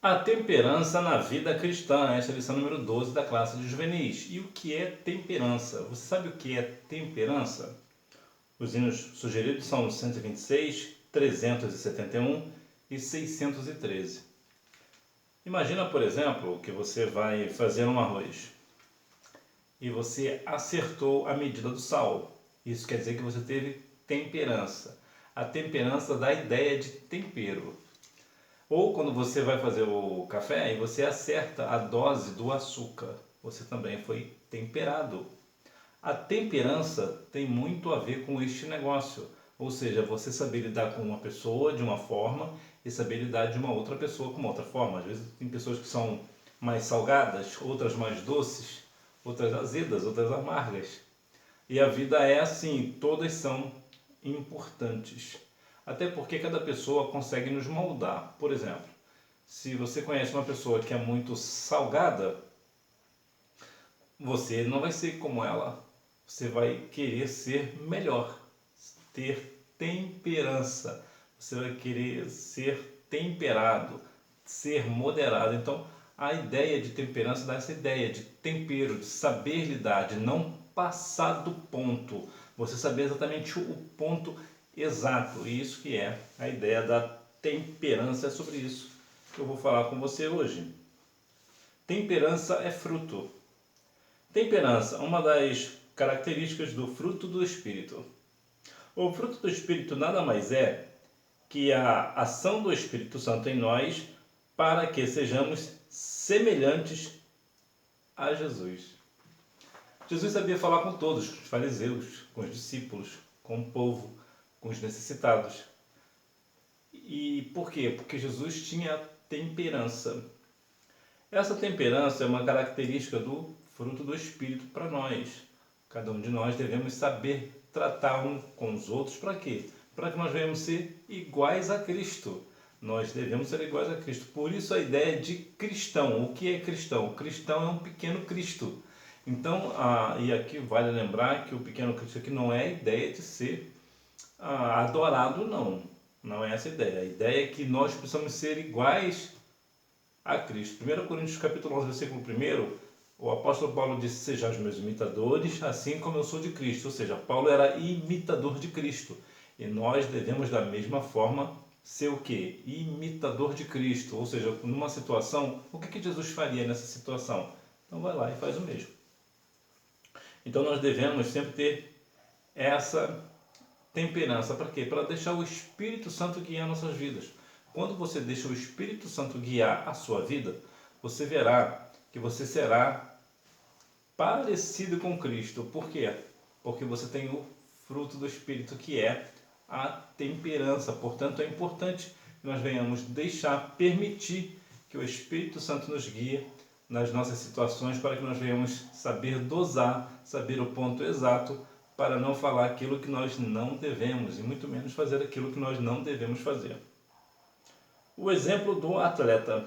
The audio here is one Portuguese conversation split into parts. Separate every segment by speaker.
Speaker 1: A temperança na vida cristã, esta é a lição número 12 da classe de juvenis. E o que é temperança? Você sabe o que é temperança? Os hinos sugeridos são 126, 371 e 613. Imagina, por exemplo, que você vai fazer um arroz e você acertou a medida do sal. Isso quer dizer que você teve temperança. A temperança dá a ideia de tempero. Ou quando você vai fazer o café e você acerta a dose do açúcar, você também foi temperado. A temperança tem muito a ver com este negócio, ou seja, você saber lidar com uma pessoa de uma forma e saber lidar de uma outra pessoa com uma outra forma. Às vezes tem pessoas que são mais salgadas, outras mais doces, outras azedas, outras amargas. E a vida é assim, todas são importantes. Até porque cada pessoa consegue nos moldar. Por exemplo, se você conhece uma pessoa que é muito salgada, você não vai ser como ela. Você vai querer ser melhor, ter temperança. Você vai querer ser temperado, ser moderado. Então, a ideia de temperança dá essa ideia de tempero, de saber lidar, de não passar do ponto. Você saber exatamente o ponto exato. E isso que é a ideia da temperança. É sobre isso que eu vou falar com você hoje. Temperança é fruto. Temperança, uma das características do fruto do Espírito. O fruto do Espírito nada mais é que a ação do Espírito Santo em nós para que sejamos semelhantes a Jesus. Jesus sabia falar com todos, com os fariseus, com os discípulos, com o povo, com os necessitados. E por quê? Porque Jesus tinha temperança. Essa temperança é uma característica do fruto do Espírito para nós. Cada um de nós devemos saber tratar um com os outros para quê? Para que nós venhamos ser iguais a Cristo. Nós devemos ser iguais a Cristo. Por isso a ideia de cristão. O que é cristão? O cristão é um pequeno Cristo. Então, e aqui vale lembrar que o pequeno Cristo aqui não é a ideia de ser adorado, não. Não é essa a ideia. A ideia é que nós precisamos ser iguais a Cristo. 1 Coríntios capítulo 11, versículo 1, o apóstolo Paulo disse: sejam meus imitadores, assim como eu sou de Cristo. Ou seja, Paulo era imitador de Cristo. E nós devemos da mesma forma ser o quê? Imitador de Cristo. Ou seja, numa situação, o que Jesus faria nessa situação? Então vai lá e faz o mesmo. Então nós devemos sempre ter essa temperança. Para quê? Para deixar o Espírito Santo guiar nossas vidas. Quando você deixa o Espírito Santo guiar a sua vida, você verá que você será parecido com Cristo. Por quê? Porque você tem o fruto do Espírito, que é a temperança. Portanto, é importante que nós venhamos permitir que o Espírito Santo nos guie nas nossas situações, para que nós venhamos saber dosar, saber o ponto exato, para não falar aquilo que nós não devemos, e muito menos fazer aquilo que nós não devemos fazer. O exemplo do atleta.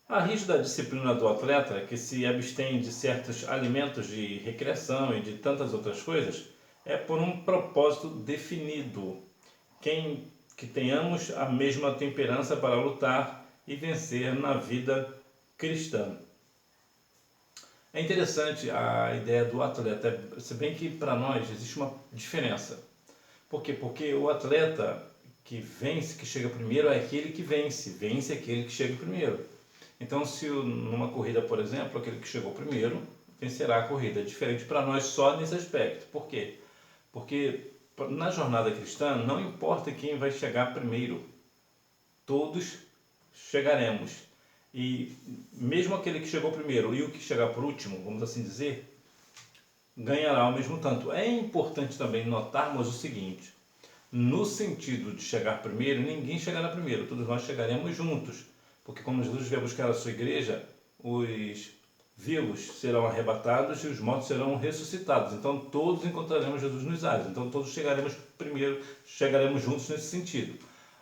Speaker 1: A rígida disciplina do atleta, que se abstém de certos alimentos de recreação e de tantas outras coisas, é por um propósito definido. Que tenhamos a mesma temperança para lutar e vencer na vida cristã. É interessante a ideia do atleta, se bem que para nós existe uma diferença. Por quê? Porque o atleta que vence, que chega primeiro, é aquele que vence aquele que chega primeiro. Então, se numa corrida, por exemplo, aquele que chegou primeiro vencerá a corrida. É diferente para nós só nesse aspecto. Por quê? Porque na jornada cristã não importa quem vai chegar primeiro, todos chegaremos. E mesmo aquele que chegou primeiro e o que chegar por último, vamos assim dizer, ganhará ao mesmo tanto. É importante também notarmos o seguinte: no sentido de chegar primeiro, ninguém chegará primeiro, todos nós chegaremos juntos. Porque quando Jesus vier buscar a sua igreja, os vivos serão arrebatados e os mortos serão ressuscitados. Então todos encontraremos Jesus nos ares. Então todos chegaremos primeiro, chegaremos juntos nesse sentido.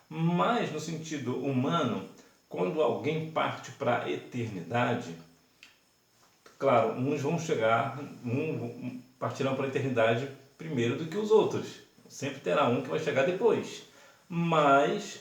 Speaker 1: Mas no sentido humano, quando alguém parte para a eternidade, claro, uns vão chegar, partirão para a eternidade primeiro do que os outros. Sempre terá um que vai chegar depois. Mas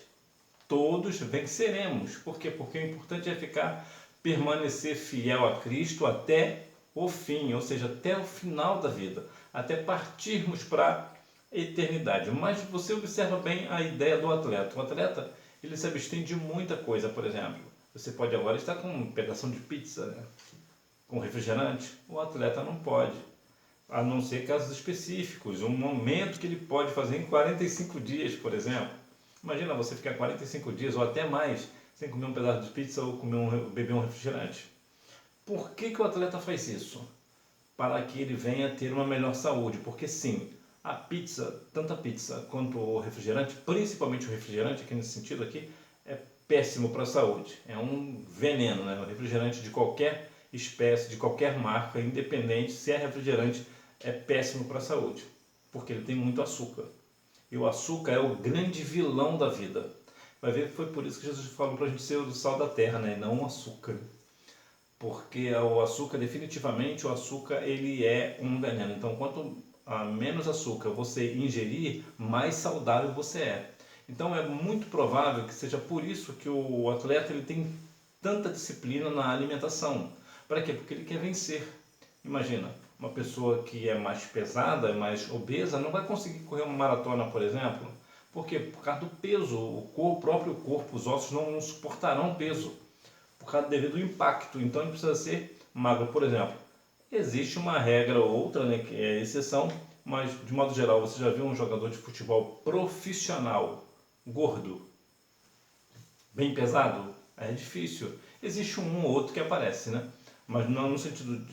Speaker 1: todos venceremos. Por quê? Porque o importante é permanecer fiel a Cristo até o fim, ou seja, até o final da vida, até partirmos para a eternidade. Mas você observa bem a ideia do atleta. O atleta, ele se abstém de muita coisa, por exemplo. Você pode agora estar com um pedaço de pizza, né? Com refrigerante. O atleta não pode, a não ser casos específicos, um momento que ele pode fazer em 45 dias, por exemplo. Imagina você ficar 45 dias ou até mais sem comer um pedaço de pizza ou beber um refrigerante. Por que o atleta faz isso? Para que ele venha ter uma melhor saúde. Porque sim, a pizza, tanto a pizza quanto o refrigerante, principalmente o refrigerante, aqui nesse sentido aqui, é péssimo para a saúde. É um veneno, né? O refrigerante de qualquer espécie, de qualquer marca, independente se é refrigerante, é péssimo para a saúde. Porque ele tem muito açúcar. E o açúcar é o grande vilão da vida. Vai ver que foi por isso que Jesus falou para a gente ser o sal da terra, né? E não o açúcar. Porque o açúcar, definitivamente, o açúcar ele é um veneno. Então, quanto menos açúcar você ingerir, mais saudável você é. Então, é muito provável que seja por isso que o atleta ele tem tanta disciplina na alimentação. Para quê? Porque ele quer vencer. Imagina, uma pessoa que é mais pesada, mais obesa, não vai conseguir correr uma maratona, por exemplo. Por quê? Por causa do peso. O próprio corpo, os ossos não suportarão peso. Por causa devido ao impacto. Então ele precisa ser magro. Por exemplo, existe uma regra ou outra, né, que é exceção, mas de modo geral, você já viu um jogador de futebol profissional gordo, bem pesado? É difícil. Existe um ou outro que aparece, né? Mas não no sentido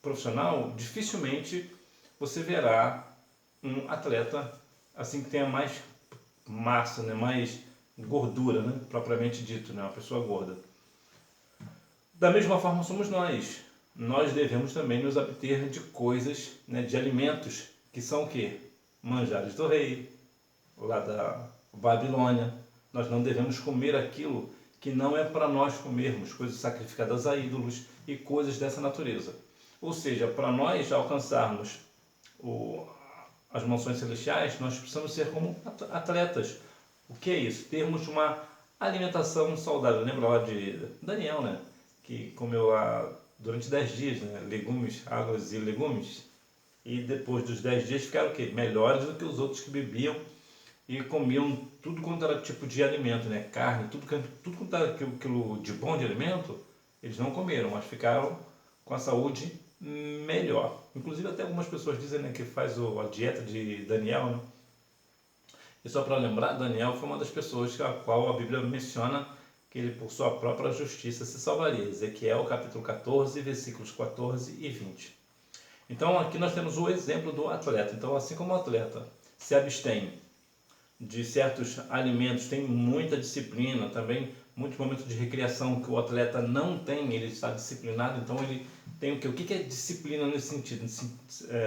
Speaker 1: profissional, dificilmente você verá um atleta assim que tenha mais massa, né, mais gordura, né, propriamente dito, né, uma pessoa gorda. Da mesma forma somos nós. Nós devemos também nos abster de coisas, né, de alimentos que são o quê? Manjares do rei, lá da Babilônia. Nós não devemos comer aquilo que não é para nós comermos, coisas sacrificadas a ídolos e coisas dessa natureza. Ou seja, para nós alcançarmos as mansões celestiais, nós precisamos ser como atletas. O que é isso? Termos uma alimentação saudável. Lembra lá de Daniel, né? Que comeu lá durante 10 dias, né? Legumes, águas e legumes. E depois dos 10 dias ficaram o quê? Melhores do que os outros que bebiam e comiam tudo quanto era tipo de alimento, né? Carne, tudo quanto era aquilo de bom de alimento, eles não comeram, mas ficaram com a saúde melhor. Inclusive até algumas pessoas dizem, né, que faz a dieta de Daniel, né? E só para lembrar, Daniel foi uma das pessoas a qual a Bíblia menciona que ele por sua própria justiça se salvaria. Ezequiel capítulo 14, versículos 14 e 20. Então aqui nós temos o exemplo do atleta. Então assim como o atleta se abstém de certos alimentos, tem muita disciplina, também muitos momentos de recreação que o atleta não tem, ele está disciplinado, então ele tem o quê? O que é disciplina nesse sentido?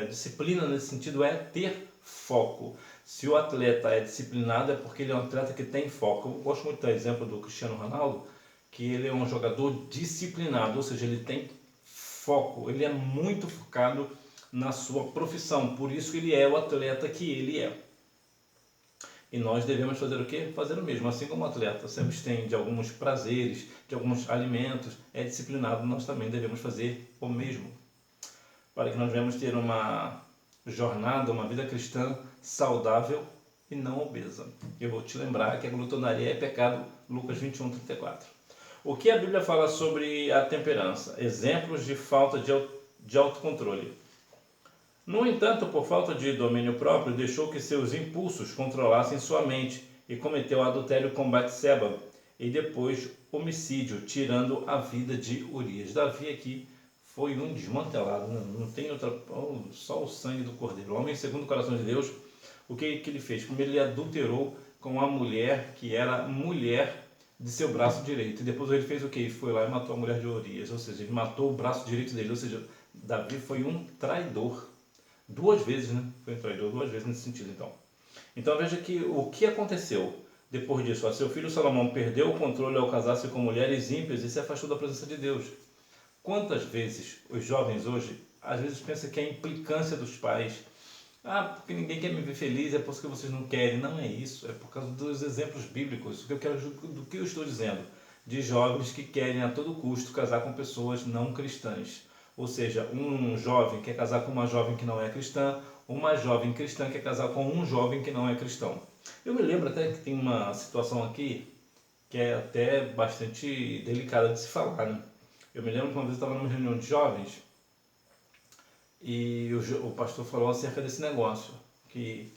Speaker 1: Disciplina nesse sentido é ter foco. Se o atleta é disciplinado é porque ele é um atleta que tem foco. Eu gosto muito do exemplo do Cristiano Ronaldo, que ele é um jogador disciplinado, ou seja, ele tem foco, ele é muito focado na sua profissão, por isso ele é o atleta que ele é. E nós devemos fazer o quê? Fazer o mesmo. Assim como o atleta se abstém de alguns prazeres, de alguns alimentos, é disciplinado, nós também devemos fazer o mesmo. Para que nós venhamos ter uma jornada, uma vida cristã saudável e não obesa. Eu vou te lembrar que a glutonaria é pecado, Lucas 21, 34. O que a Bíblia fala sobre a temperança? Exemplos de falta de autocontrole. No entanto, por falta de domínio próprio, deixou que seus impulsos controlassem sua mente e cometeu adultério com Batseba e depois homicídio, tirando a vida de Urias. Davi aqui foi um desmantelado, não tem outra, só o sangue do cordeiro. O homem segundo o coração de Deus, o que ele fez? Primeiro ele adulterou com a mulher que era mulher de seu braço direito. E depois ele fez o quê? Ele foi lá e matou a mulher de Urias, ou seja, ele matou o braço direito dele, ou seja, Davi foi um traidor. Duas vezes, né? Foi um traidor, duas vezes nesse sentido, então. Então veja que o que aconteceu depois disso. Seu filho Salomão perdeu o controle ao casar-se com mulheres ímpias e se afastou da presença de Deus. Quantas vezes os jovens hoje, às vezes pensam que é a implicância dos pais. porque ninguém quer me ver feliz, é por isso que vocês não querem. Não é isso, é por causa dos exemplos bíblicos. Do que eu estou dizendo? De jovens que querem a todo custo casar com pessoas não cristãs. Ou seja, um jovem quer casar com uma jovem que não é cristã, uma jovem cristã quer casar com um jovem que não é cristão. Eu me lembro até que tem uma situação aqui que é até bastante delicada de se falar, né? Eu me lembro que uma vez eu estava numa reunião de jovens e o pastor falou acerca desse negócio, que,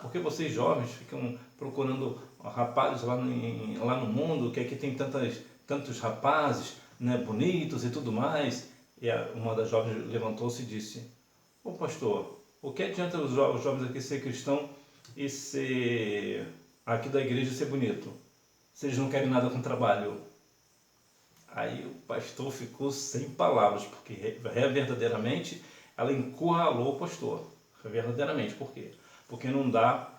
Speaker 1: porque vocês jovens ficam procurando rapazes lá no mundo, que aqui tem tantos rapazes, né, bonitos e tudo mais. E uma das jovens levantou-se e disse: ô pastor, o que adianta os jovens aqui ser cristão e ser aqui da igreja ser bonito? Se eles não querem nada com trabalho. Aí o pastor ficou sem palavras, porque verdadeiramente ela encurralou o pastor. Verdadeiramente, por quê? Porque não dá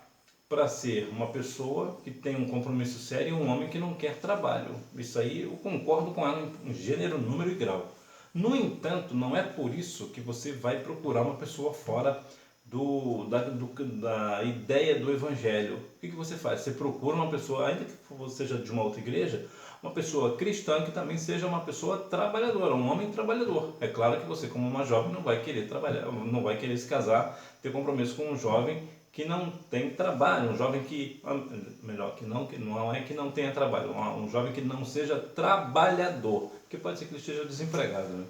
Speaker 1: para ser uma pessoa que tem um compromisso sério e um homem que não quer trabalho. Isso aí eu concordo com ela em gênero, número e grau. No entanto, não é por isso que você vai procurar uma pessoa fora da ideia do evangelho. O que você faz? Você procura uma pessoa, ainda que seja de uma outra igreja, uma pessoa cristã que também seja uma pessoa trabalhadora, um homem trabalhador. É claro que você, como uma jovem, não vai querer trabalhar, não vai querer se casar, ter compromisso com um jovem que não tem trabalho, um jovem que não é que não tenha trabalho, um jovem que não seja trabalhador, porque pode ser que ele esteja desempregado, né?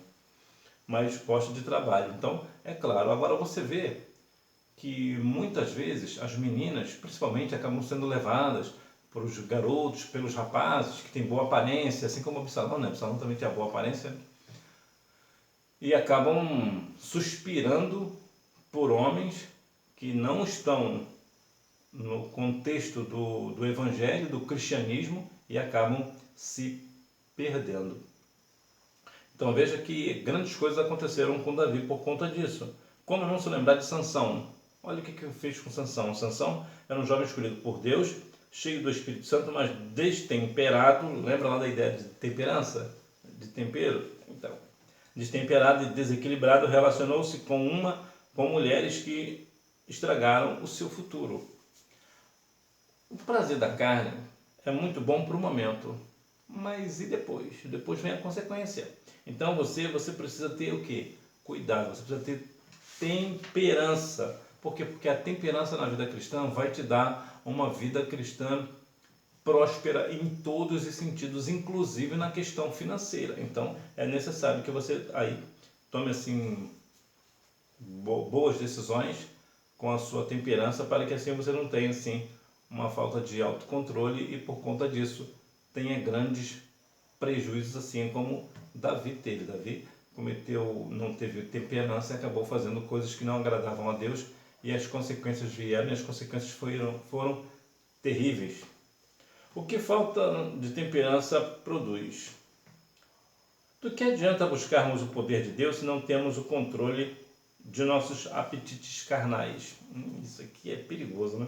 Speaker 1: Mas gosta de trabalho. Então, é claro, agora você vê que muitas vezes as meninas, principalmente, acabam sendo levadas pelos garotos, pelos rapazes que têm boa aparência, assim como o Absalão, né? Absalão também tinha boa aparência, e acabam suspirando por homens que não estão no contexto do evangelho, do cristianismo, e acabam se perdendo. Então veja que grandes coisas aconteceram com Davi por conta disso. Como não se lembrar de Sansão? Olha o que fez com Sansão. Sansão era um jovem escolhido por Deus, cheio do Espírito Santo, mas destemperado. Lembra lá da ideia de temperança? De tempero? Então, destemperado e desequilibrado, relacionou-se com mulheres que estragaram o seu futuro. O prazer da carne é muito bom para o momento, mas e depois? Depois vem a consequência. Então você precisa ter o quê? Cuidado, você precisa ter temperança. Por quê? Porque a temperança na vida cristã vai te dar uma vida cristã próspera em todos os sentidos, inclusive na questão financeira. Então é necessário que você aí tome assim boas decisões com a sua temperança, para que assim você não tenha assim uma falta de autocontrole e por conta disso tenha grandes prejuízos, assim como Davi teve. Davi não teve temperança e acabou fazendo coisas que não agradavam a Deus, e as consequências vieram, e as consequências foram terríveis. O que falta de temperança produz? Do que adianta buscarmos o poder de Deus se não temos o controle de nossos apetites carnais? Isso aqui é perigoso, né?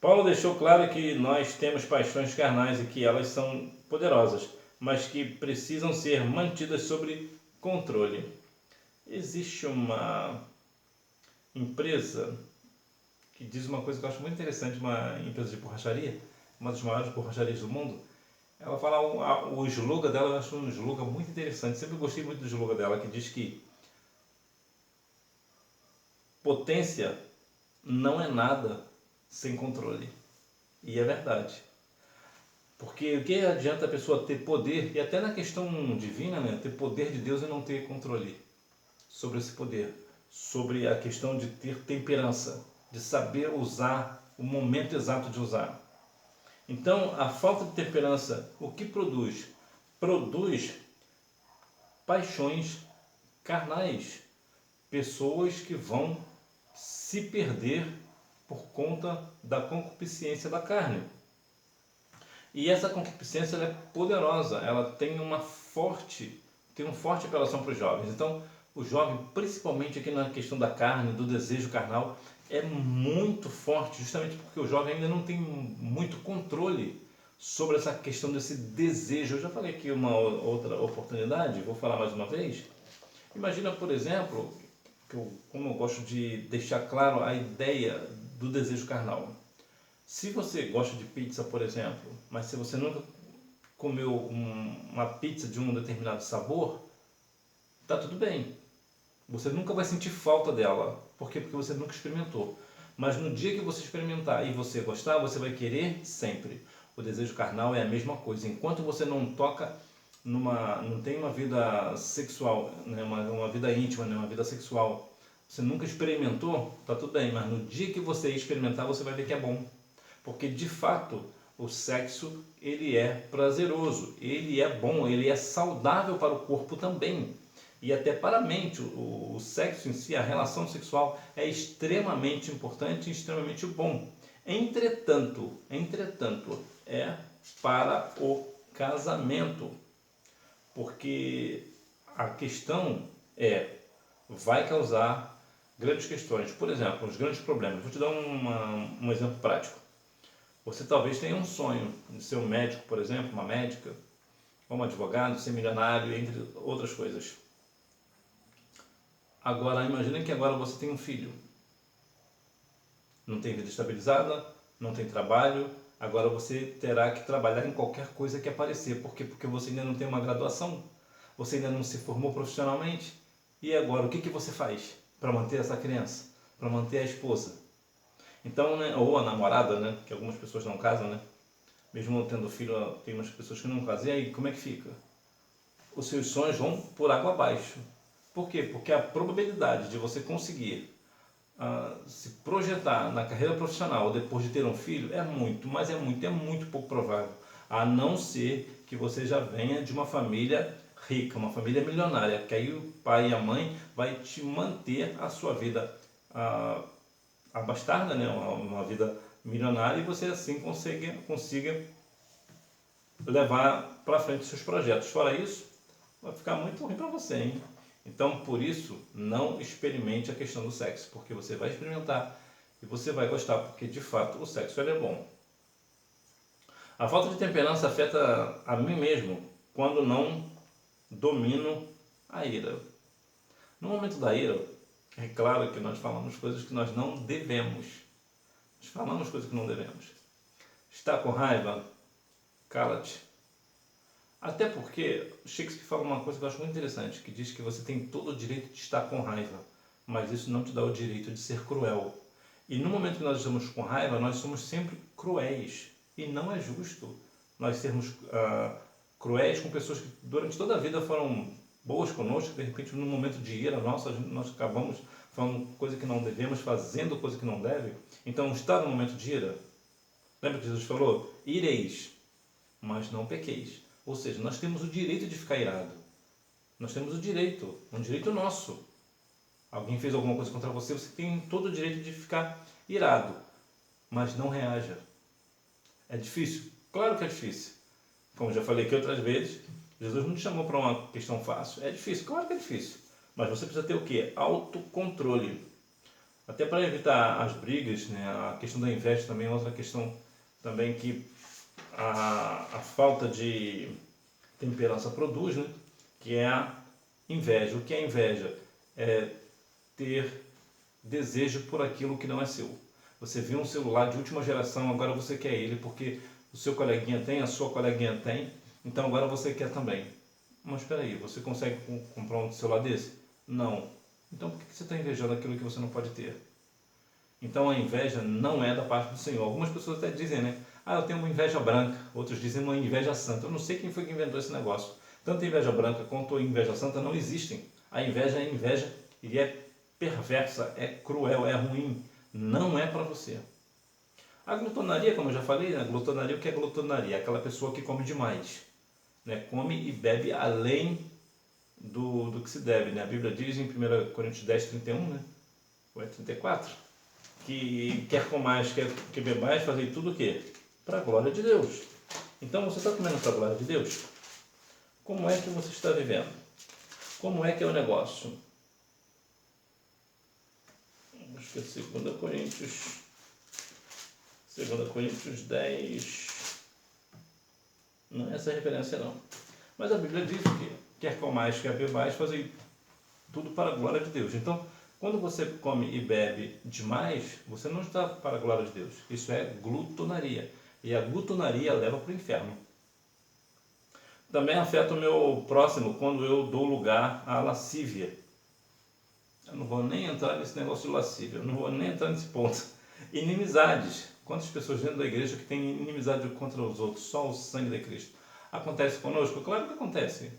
Speaker 1: Paulo deixou claro que nós temos paixões carnais e que elas são poderosas, mas que precisam ser mantidas sob controle. Existe uma empresa que diz uma coisa que eu acho muito interessante, uma empresa de borracharia, uma das maiores borracharias do mundo. Ela fala, o slogan dela, eu acho um slogan muito interessante, sempre gostei muito do slogan dela, que diz que potência não é nada sem controle. E é verdade. Porque o que adianta a pessoa ter poder, e até na questão divina, né, ter poder de Deus e não ter controle sobre esse poder, sobre a questão de ter temperança, de saber usar o momento exato de usar. Então, a falta de temperança, o que produz? Produz paixões carnais, pessoas que vão se perder por conta da concupiscência da carne. E essa concupiscência ela é poderosa, ela tem um forte apelação para os jovens. Então, o jovem, principalmente aqui na questão da carne, do desejo carnal, é muito forte, justamente porque o jovem ainda não tem muito controle sobre essa questão desse desejo. Eu já falei aqui uma outra oportunidade, vou falar mais uma vez. Imagina, por exemplo, como eu gosto de deixar claro a ideia do desejo carnal. Se você gosta de pizza, por exemplo, mas se você nunca comeu uma pizza de um determinado sabor, tá tudo bem. Você nunca vai sentir falta dela. Por quê? Porque você nunca experimentou. Mas no dia que você experimentar e você gostar, você vai querer sempre. O desejo carnal é a mesma coisa. Enquanto você não toca não tem uma vida sexual, né? uma vida íntima, né? Uma vida sexual, você nunca experimentou, tá tudo bem. Mas no dia que você experimentar, você vai ver que é bom. Porque de fato, o sexo, ele é prazeroso, ele é bom, ele é saudável para o corpo também. E até para a mente, o sexo em si, a relação sexual é extremamente importante e extremamente bom. Entretanto, é para o casamento. Porque a questão vai causar grandes questões. Por exemplo, os grandes problemas. Vou te dar um exemplo prático. Você talvez tenha um sonho de ser um médico, por exemplo, uma médica, ou um advogado, ser milionário, entre outras coisas. Agora, imagine que agora você tem um filho. Não tem vida estabilizada, não tem trabalho, agora você terá que trabalhar em qualquer coisa que aparecer. Por quê? Porque você ainda não tem uma graduação, você ainda não se formou profissionalmente. E agora, o que você faz para manter essa criança? Para manter a esposa? Então, né, ou a namorada, né, que algumas pessoas não casam, né? Mesmo tendo filho, tem umas pessoas que não casam. E aí, como é que fica? Os seus sonhos vão por água abaixo. Por quê? Porque a probabilidade de você conseguir se projetar na carreira profissional depois de ter um filho é muito, mas é muito pouco provável. A não ser que você já venha de uma família rica, uma família milionária, que aí o pai e a mãe vai te manter a sua vida abastarda, né? Uma vida milionária, e você assim consiga levar para frente seus projetos. Fora isso, vai ficar muito ruim para você, hein? Então, por isso, não experimente a questão do sexo, porque você vai experimentar e você vai gostar, porque de fato o sexo é bom. A falta de temperança afeta a mim mesmo quando não domino a ira. No momento da ira, é claro que nós falamos coisas que nós não devemos. Nós falamos coisas que não devemos. Está com raiva? Cala-te. Até porque Shakespeare fala uma coisa que eu acho muito interessante, que diz que você tem todo o direito de estar com raiva, mas isso não te dá o direito de ser cruel. E no momento que nós estamos com raiva, nós somos sempre cruéis. E não é justo nós sermos cruéis com pessoas que durante toda a vida foram boas conosco, de repente no momento de ira nossa, nós acabamos falando coisa que não devemos, fazendo coisa que não deve. Então, estar no momento de ira, lembra que Jesus falou? Ireis, mas não pequeis. Ou seja, nós temos o direito de ficar irado. Nós temos o direito, um direito nosso. Alguém fez alguma coisa contra você, você tem todo o direito de ficar irado. Mas não reaja. É difícil? Claro que é difícil. Como já falei aqui outras vezes, Jesus não te chamou para uma questão fácil. É difícil? Claro que é difícil. Mas você precisa ter o quê? Autocontrole. Até para evitar as brigas, né? A questão da inveja também é outra questão também que a falta de temperança produz, né? Que é a inveja. O que é inveja? É ter desejo por aquilo que não é seu. Você viu um celular de última geração, agora você quer ele porque o seu coleguinha tem, a sua coleguinha tem, então agora você quer também. Mas espera aí, você consegue comprar um celular desse? Não. Então por que você está invejando aquilo que você não pode ter? Então a inveja não é da parte do Senhor. Algumas pessoas até dizem, né? Eu tenho uma inveja branca. Outros dizem uma inveja santa. Eu não sei quem foi que inventou esse negócio. Tanto inveja branca quanto inveja santa não existem. A inveja é inveja e é perversa, é cruel, é ruim. Não é para você. A glutonaria, como eu já falei, a glutonaria, o que é glutonaria? É aquela pessoa que come demais. Né? Come e bebe além do que se deve. Né? A Bíblia diz em 1 Coríntios 10, 31, né? Ou é 34? Que quer comais, quer que bebais, fazer tudo o quê? Para a glória de Deus. Então você está comendo para a glória de Deus? Como é que você está vivendo? Como é que é o negócio? Acho que é 2 Coríntios 10. Não é essa a referência não. Mas a Bíblia diz que quer comais, quer bebais, fazer tudo para a glória de Deus. Então, Quando você come e bebe demais, você não está para a glória de Deus. Isso é glutonaria. E a glutonaria leva para o inferno. Também afeta o meu próximo quando eu dou lugar à lascívia. Eu não vou nem entrar nesse negócio de lascívia, eu não vou nem entrar nesse ponto. Inimizades. Quantas pessoas dentro da igreja que têm inimizade contra os outros? Só o sangue de Cristo. Acontece conosco? Claro que acontece.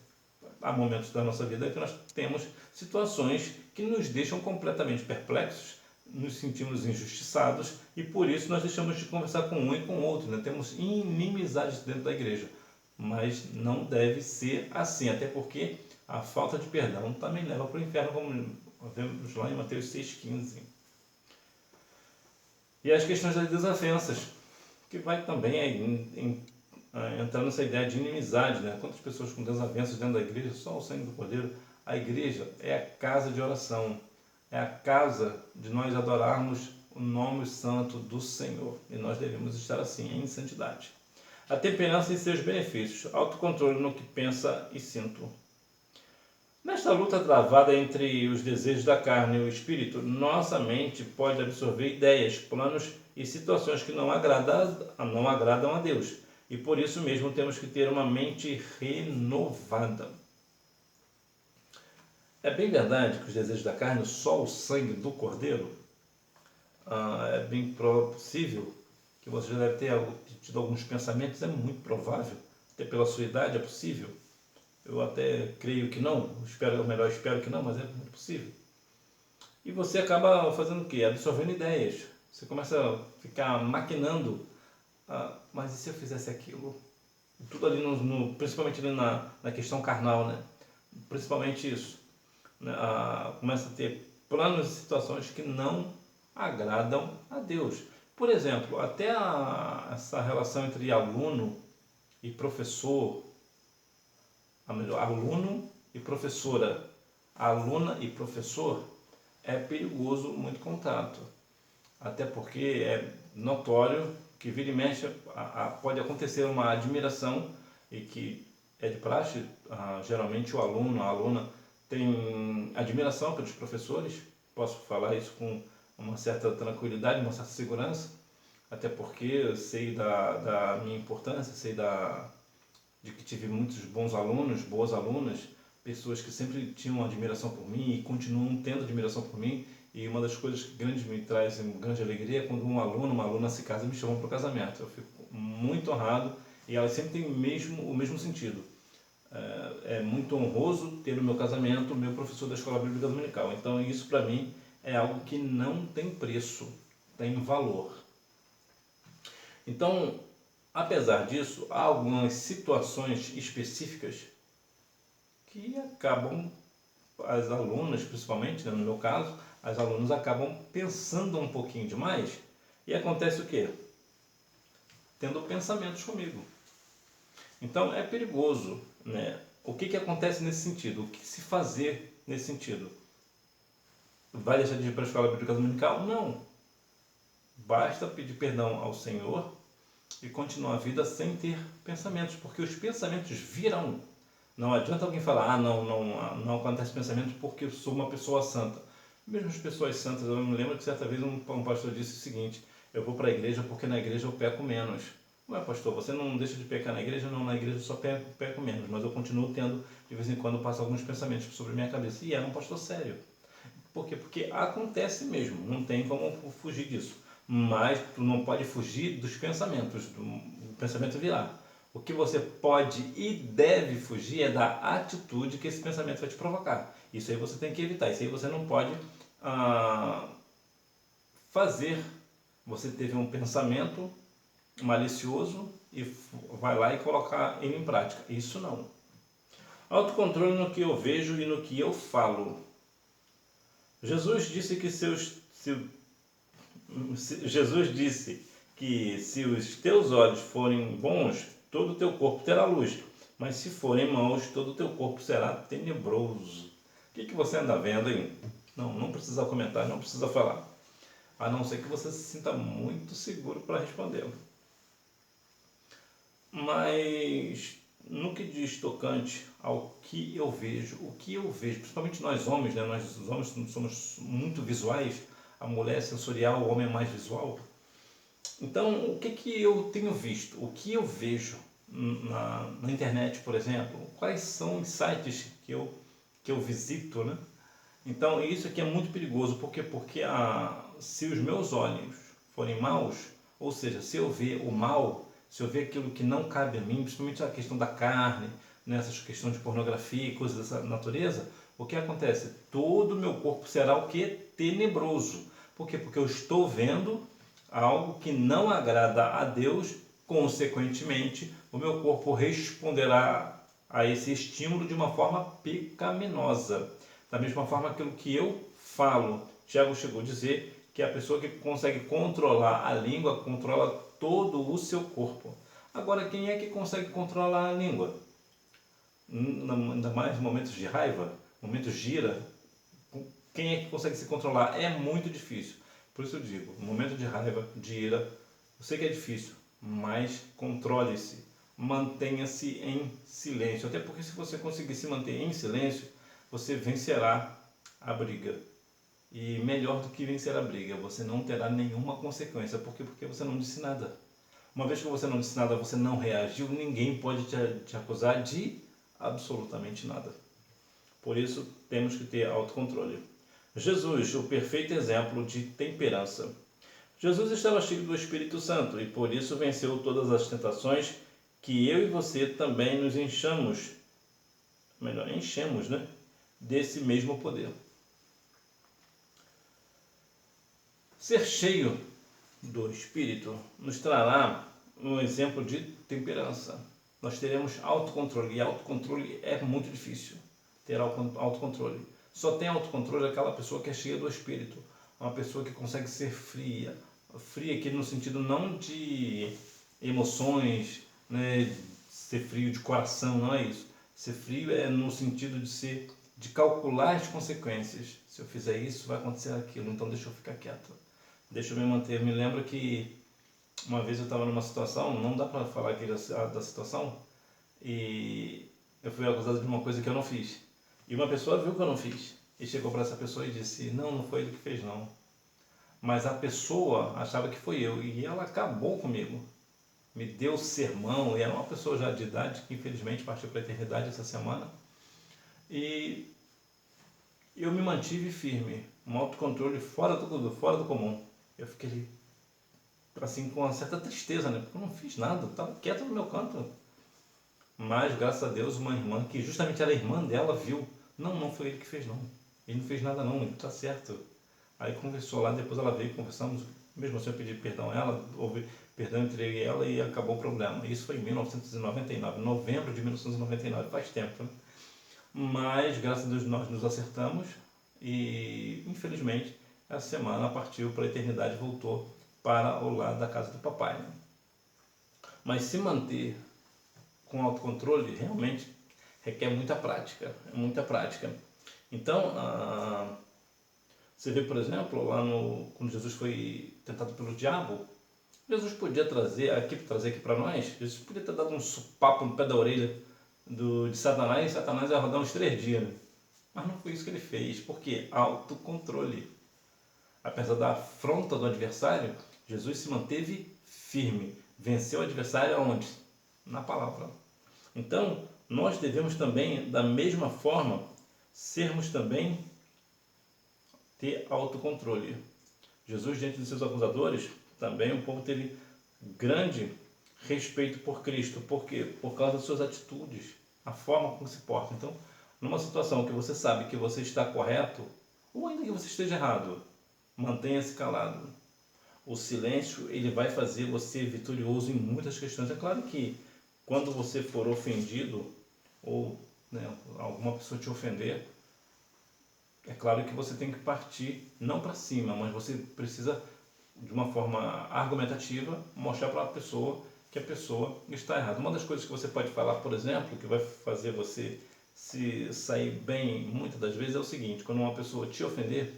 Speaker 1: Há momentos da nossa vida que nós temos situações que nos deixam completamente perplexos, nos sentimos injustiçados e por isso nós deixamos de conversar com um e com o outro, né? Temos inimizades dentro da igreja, mas não deve ser assim, até porque a falta de perdão também leva para o inferno, como vemos lá em Mateus 6,15. E as questões das desavenças, que vai também entrar nessa ideia de inimizade, né? Quantas pessoas com desavenças dentro da igreja, só o sangue do Cordeiro. A igreja é a casa de oração, é a casa de nós adorarmos o nome santo do Senhor. E nós devemos estar assim, em santidade. A temperança e seus benefícios, autocontrole no que pensa e sinto. Nesta luta travada entre os desejos da carne e o espírito, nossa mente pode absorver ideias, planos e situações que não agradam a Deus. E por isso mesmo temos que ter uma mente renovada. É bem verdade que os desejos da carne, só o sangue do Cordeiro, é bem possível que você já deve ter tido alguns pensamentos, é muito provável, até pela sua idade é possível. Eu até creio que não, espero que não, mas é muito possível. E você acaba fazendo o quê? Absorvendo ideias. Você começa a ficar maquinando, mas e se eu fizesse aquilo? Tudo ali, principalmente ali na questão carnal, né? Principalmente isso. Né? Começa a ter planos e situações que não agradam a Deus. Por exemplo, até essa relação entre aluno e professor, aluno e professora, aluna e professor, é perigoso muito contato. Até porque é notório que vira e mexe, pode acontecer uma admiração e que é de praxe, geralmente o aluno, a aluna tem admiração pelos professores, posso falar isso com uma certa tranquilidade, uma certa segurança, até porque eu sei da minha importância, sei de que tive muitos bons alunos, boas alunas, pessoas que sempre tinham admiração por mim e continuam tendo admiração por mim. E uma das coisas que me traz grande alegria é quando um aluno, uma aluna se casa e me chamam para o casamento. Eu fico muito honrado e ela sempre tem o mesmo sentido. É muito honroso ter no meu casamento o meu professor da Escola Bíblica Dominical. Então isso para mim é algo que não tem preço, tem valor. Então, apesar disso, há algumas situações específicas que acabam, as alunas principalmente, né, no meu caso, as alunas acabam pensando um pouquinho demais e acontece o quê? Tendo pensamentos comigo. Então é perigoso, né? O que acontece nesse sentido? O que se fazer nesse sentido? Vai deixar de ir para a Escola Bíblica Dominical? Não. Basta pedir perdão ao Senhor e continuar a vida sem ter pensamentos, porque os pensamentos virão. Não adianta alguém falar, não acontece pensamento porque eu sou uma pessoa santa. Mesmo as pessoas santas, eu me lembro que certa vez um pastor disse o seguinte: eu vou para a igreja porque na igreja eu peco menos. Ué, pastor, você não deixa de pecar na igreja? Não, na igreja eu só peco menos, mas eu continuo tendo, de vez em quando, passo alguns pensamentos sobre a minha cabeça. E era um pastor sério. Por quê? Porque acontece mesmo, não tem como fugir disso. Mas tu não pode fugir dos pensamentos, do pensamento virá. O que você pode e deve fugir é da atitude que esse pensamento vai te provocar. Isso aí você tem que evitar, isso aí você não pode fazer. Você teve um pensamento malicioso e vai lá e colocar ele em prática. Isso não. Autocontrole no que eu vejo e no que eu falo. Jesus disse que se os teus olhos forem bons, todo o teu corpo terá luz. Mas se forem maus, todo o teu corpo será tenebroso. O que você anda vendo aí? Não precisa comentar, não precisa falar. A não ser que você se sinta muito seguro para responder. Mas no que diz tocante ao que eu vejo, principalmente nós homens, né? Nós os homens somos muito visuais, a mulher é sensorial, o homem é mais visual. Então, o que que eu tenho visto? O que eu vejo na internet, por exemplo? Quais são os sites que eu visito, né? Então, isso aqui é muito perigoso. Por quê? Porque se os meus olhos forem maus, ou seja, se eu ver o mal, se eu ver aquilo que não cabe a mim, principalmente a questão da carne, nessas questões de pornografia e coisas dessa natureza, o que acontece? Todo o meu corpo será o que? Tenebroso. Por quê? Porque eu estou vendo algo que não agrada a Deus, consequentemente, o meu corpo responderá a esse estímulo de uma forma pecaminosa. Da mesma forma, aquilo que eu falo. Tiago chegou a dizer que a pessoa que consegue controlar a língua controla todo o seu corpo. Agora, quem é que consegue controlar a língua? Ainda mais em momentos de raiva, momentos de ira. Quem é que consegue se controlar? É muito difícil. Por isso eu digo, no momento de raiva, de ira, eu sei que é difícil, mas controle-se. Mantenha-se em silêncio. Até porque se você conseguir se manter em silêncio, você vencerá a briga. E melhor do que vencer a briga, você não terá nenhuma consequência. Por quê? Porque você não disse nada. Uma vez que você não disse nada, você não reagiu, ninguém pode te acusar de absolutamente nada. Por isso, temos que ter autocontrole. Jesus, o perfeito exemplo de temperança. Jesus estava cheio do Espírito Santo e por isso venceu todas as tentações que eu e você também nos enchemos, né? Desse mesmo poder. Ser cheio do Espírito nos trará um exemplo de temperança. Nós teremos autocontrole e autocontrole é muito difícil ter autocontrole. Só tem autocontrole aquela pessoa que é cheia do Espírito, uma pessoa que consegue ser fria. Fria aqui no sentido não de emoções, né, ser frio de coração, não é isso. Ser frio é no sentido de calcular as consequências. Se eu fizer isso, vai acontecer aquilo, então deixa eu ficar quieto. Deixa eu me manter. Eu me lembro que uma vez eu estava numa situação, não dá para falar aqui da situação, e eu fui acusado de uma coisa que eu não fiz. E uma pessoa viu que eu não fiz. E chegou para essa pessoa e disse, não foi ele que fez não. Mas a pessoa achava que foi eu. E ela acabou comigo. Me deu sermão. E era uma pessoa já de idade que infelizmente partiu para a eternidade essa semana. E eu me mantive firme. Um autocontrole fora do comum. Eu fiquei assim com uma certa tristeza, né? Porque eu não fiz nada. Estava quieto no meu canto. Mas, graças a Deus, uma irmã, que justamente era a irmã dela, viu. Não foi ele que fez não. Ele não fez nada não, ele está certo. Aí conversou lá, depois ela veio, conversamos. Mesmo assim eu pedi perdão a ela, houve perdão entre eu e ela e acabou o problema. Isso foi em 1999, novembro de 1999, faz tempo, né? Mas, graças a Deus, nós nos acertamos e, infelizmente, essa semana partiu para a eternidade, voltou para o lado da casa do papai, né? Mas se manter com autocontrole realmente requer muita prática, é muita prática. Então, você vê, por exemplo, quando Jesus foi tentado pelo diabo, Jesus podia trazer aqui para nós, Jesus podia ter dado um papo no pé da orelha de Satanás, e Satanás ia rodar uns 3 dias, né? Mas não foi isso que ele fez, porque autocontrole. Apesar da afronta do adversário, Jesus se manteve firme, venceu o adversário aonde? Na palavra. Então, nós devemos também, da mesma forma, sermos também, ter autocontrole. Jesus, diante de seus acusadores, também o povo teve grande respeito por Cristo. Por quê? Por causa das suas atitudes, a forma como se porta. Então, numa situação que você sabe que você está correto, ou ainda que você esteja errado, mantenha-se calado. O silêncio, ele vai fazer você vitorioso em muitas questões. É claro que quando você for ofendido, ou né, alguma pessoa te ofender, é claro que você tem que partir, não para cima, mas você precisa, de uma forma argumentativa, mostrar para a pessoa que a pessoa está errada. Uma das coisas que você pode falar, por exemplo, que vai fazer você se sair bem muitas das vezes é o seguinte: quando uma pessoa te ofender,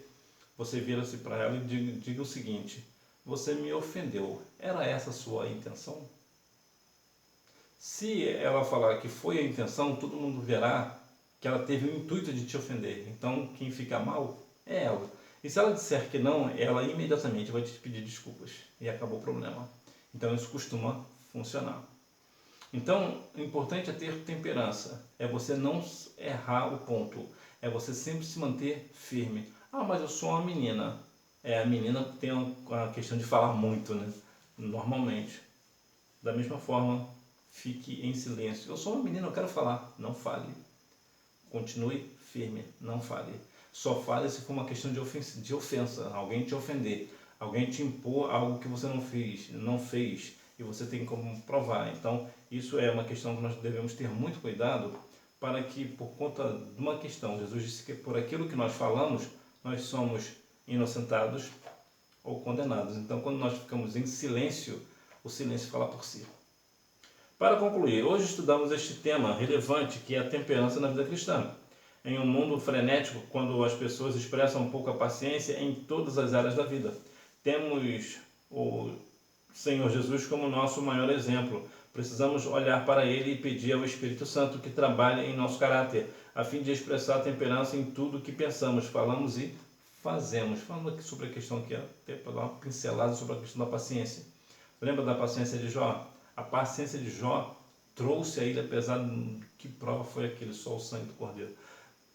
Speaker 1: você vira-se para ela e diga o seguinte: você me ofendeu, era essa a sua intenção? Se ela falar que foi a intenção, todo mundo verá que ela teve o intuito de te ofender. Então, quem fica mal é ela. E se ela disser que não, ela imediatamente vai te pedir desculpas. E acabou o problema. Então, isso costuma funcionar. Então, o importante é ter temperança. É você não errar o ponto. É você sempre se manter firme. Ah, mas eu sou uma menina. A menina tem a questão de falar muito, né? Normalmente. Da mesma forma, fique em silêncio. Eu sou uma menina, eu quero falar. Não fale. Continue firme. Não fale. Só fale se for uma questão de ofensa. Alguém te ofender. Alguém te impor algo que você não fez e você tem como provar. Então, isso é uma questão que nós devemos ter muito cuidado para que, por conta de uma questão, Jesus disse que por aquilo que nós falamos, nós somos inocentados ou condenados. Então, quando nós ficamos em silêncio, o silêncio fala por si. Para concluir, hoje estudamos este tema relevante que é a temperança na vida cristã. Em um mundo frenético, quando as pessoas expressam pouca paciência em todas as áreas da vida, temos o Senhor Jesus como nosso maior exemplo. Precisamos olhar para Ele e pedir ao Espírito Santo que trabalhe em nosso caráter, a fim de expressar temperança em tudo o que pensamos, falamos e fazemos. Falando aqui sobre a questão aqui, até para dar uma pincelada sobre a questão da paciência. Lembra da paciência de Jó? A paciência de Jó trouxe a ele, apesar de que prova foi aquele, só o sangue do cordeiro.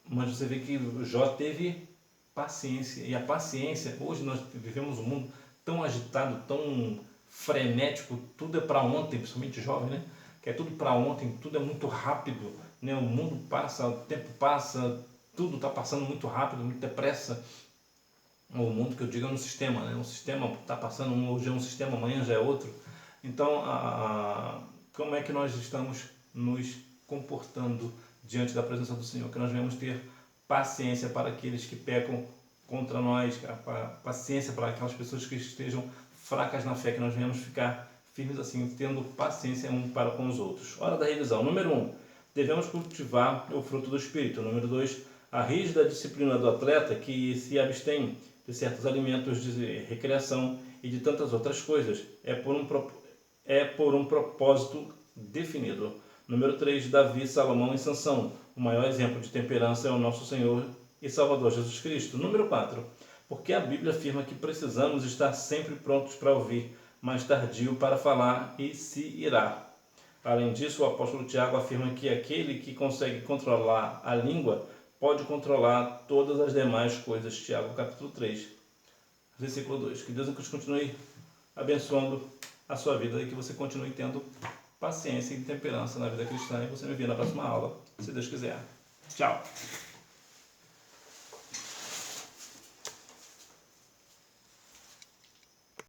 Speaker 1: Mas você vê que Jó teve paciência. E a paciência, hoje nós vivemos um mundo tão agitado, tão frenético, tudo é para ontem, principalmente jovem, né? Que é tudo para ontem, tudo é muito rápido, né? O mundo passa, o tempo passa, tudo está passando muito rápido, muito depressa. O mundo que eu digo é um sistema, né? Um sistema está passando, hoje é um sistema, amanhã já é outro. Então, como é que nós estamos nos comportando diante da presença do Senhor? Que nós devemos ter paciência para aqueles que pecam contra nós, paciência para aquelas pessoas que estejam fracas na fé, que nós venhamos ficar firmes assim, tendo paciência um para com os outros. Hora da revisão. Número 1. Devemos cultivar o fruto do Espírito. Número 2. A rígida disciplina do atleta que se abstém de certos alimentos de recreação e de tantas outras coisas. É por um propósito definido. Número 3. Davi, Salomão e Sansão. O maior exemplo de temperança é o nosso Senhor e Salvador Jesus Cristo. Número 4. Porque a Bíblia afirma que precisamos estar sempre prontos para ouvir, mas tardio para falar e se irar. Além disso, o apóstolo Tiago afirma que aquele que consegue controlar a língua pode controlar todas as demais coisas. Tiago capítulo 3, versículo 2. Que Deus continue abençoando a sua vida e que você continue tendo paciência e temperança na vida cristã. E você me vê na próxima aula, se Deus quiser. Tchau!